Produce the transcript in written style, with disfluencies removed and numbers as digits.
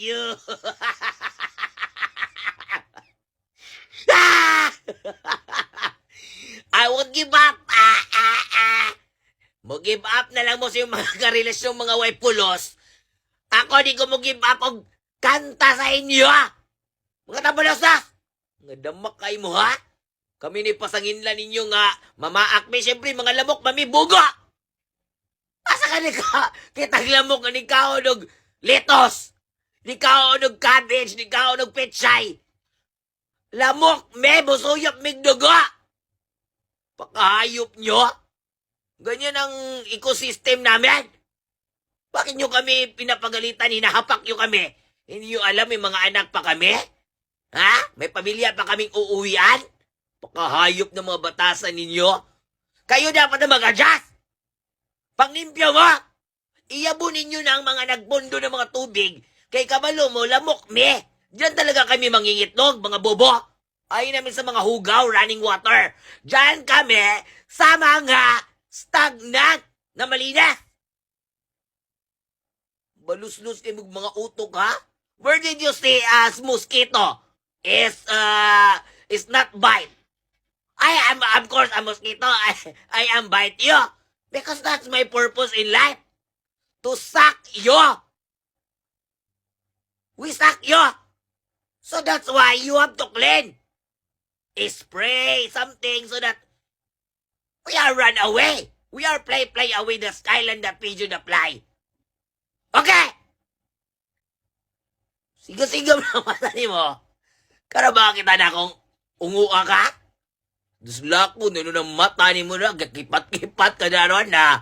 you. I won't give up. Mo give up na lang mo sa yung mga karelasyong mga way pulos. Ako di ko mo give up og kanta sa inyo, ha? Mga tabalos na! Nga damak kay mo, ha? Kami ni pasanginlan ninyo nga mamaak mi, siyempre mga lamok mamibugo! Asa ka ni ka? Kitang lamok nga ni kao ng litos! Ni kao ng cabbage, ni kao ng pechay! Lamok, me, busuyop mig dugo! Pakahayop nyo? Ganyan ang ecosystem namin. Bakit nyo kami pinapagalitan, hinahapak nyo kami? Hindi nyo alam may mga anak pa kami? Ha? May pamilya pa kaming uuwian? Pakahayop ng mga batasan ninyo? Kayo dapat na mag-adjust! Panglimpyo mo! Iyabunin nyo na ang mga nagbundo ng mga tubig. Kay kabalo mo, lamok me! Diyan talaga kami mangingitlog, mga bobo! Ayaw namin sa mga hugaw, running water. Diyan kami sa mga stagnant na malinis. Balus-lus kayo mga utok, ha? Where did you say mosquito is not bite? I am, of course, a mosquito. I am bite you. Because that's my purpose in life. To suck you. We suck you. So that's why you have to clean. Spray something so that we are run away. We are play away the skyline, the pigeon, the fly. Okay? Sigaw-sigaw na mata ni mo. Karaba kita na akong unguha ka? Duslak mo, nino ng mata ni mo na, gakipat-kipat ka na ron na.